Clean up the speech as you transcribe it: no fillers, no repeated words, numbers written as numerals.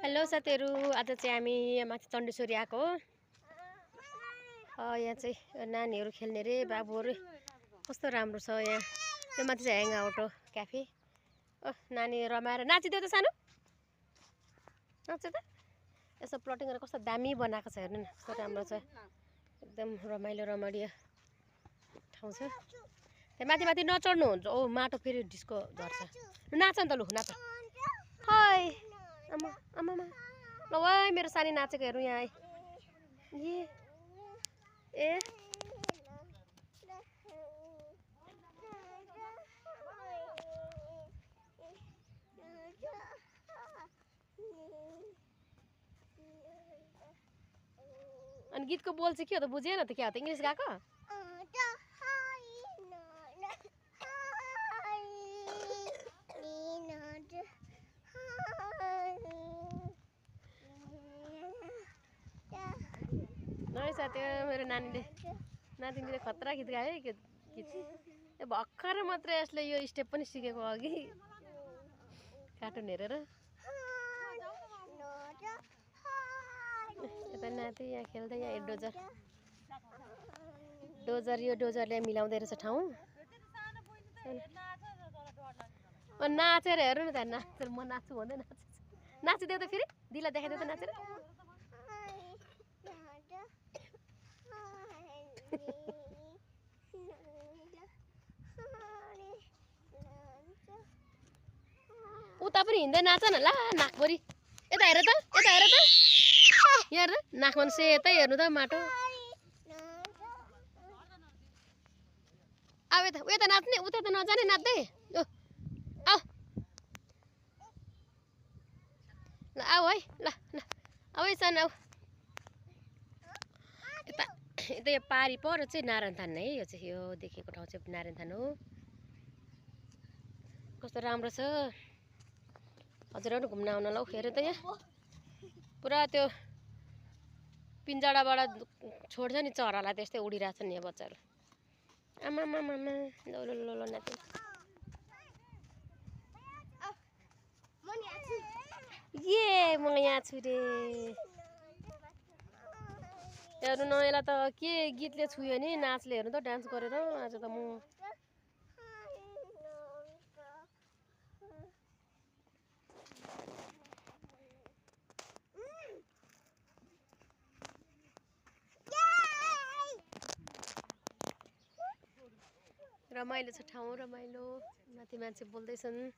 Hello साथीहरु, आज चाहिँ हामी माथि चण्डेश्वरी आएको हो। यहाँ चाहिँ नानीहरु खेल्ने रे बाबुहरु कस्तो राम्रो छ यहाँ। यो माथि चाहिँ ह्याङ आउट हो क्याफे। नानी रमाएर नाचिदेऊ त सानो। नाच्छ त। यसो प्लटिङ गरेर कस्तो दामी बनाएको छ हेर्नु न, कस्तो राम्रो छ। एकदम रमाइलो रमणीय ठाउँ छ। त्यहाँ माथि माथि नचढ्नु हुन्छ। ओ माटो फेरि डिस्को झर्छ। नाच नि त लु, नाच। हाय आमा आमा ल वाइ मेरो सानी नाचेको हेर्नु यहाँ आइ। ए अनि गीतको बोल चाहिँ के हो त बुझेन त? क्या हो त इंग्लिश गाएको? नयाँ साथी मेरो नातिनीले खतरा गीत गायो है। गीत भर्खर मात्र यसले यो स्टेप पनि सिकेको अघि कार्टुन हेरेर। यता नाति यहाँ खेल्दै, यहाँ डोजर यो डोजरले मिलाउँदै रहेछ ठाउँ। नाचेर हेर्नु न त्यहाँ, नाचेर म नाच्छु भन्दै नाचिदेऊ त फेरि, दिला देखाइदेऊ त नाचेर। उता पनि हिँड्दै नाच न ला नाकभरि। यता हेर त, यता हेर त। यहाँ हेर नाकमा सेतै हेर्नु त माटो। आऊ यता, उता नाच्ने, उता त नजाने नाच्दै। आऊ ल आऊ है, ल ल आऊ है सन आऊ। यता यो पारी पर चाहिँ नारायणथान है। यो चाहिँ यो देखेको ठाउँ चाहिँ नारायणथान हो। कस्तो राम्रो छ। हजुरहरु घुम्न आउन ल। हेर त यहाँ पुरा त्यो पिन्जडाबाट छोड्छ नि चरालाई, त्यस्तै उडिरहेछन् यहाँ बच्चाहरू। आमा आमा आमा लो लो लो लो नाच्नु। ये म यहाँ छु रे। हेर्नु न यसलाई त के गीतले छुयो नि नाचले। हेर्नु त डान्स गरेर आज त म रमाइलो छ ठाउँ, रमाइलो। माथि मान्छे बोल्दैछन्।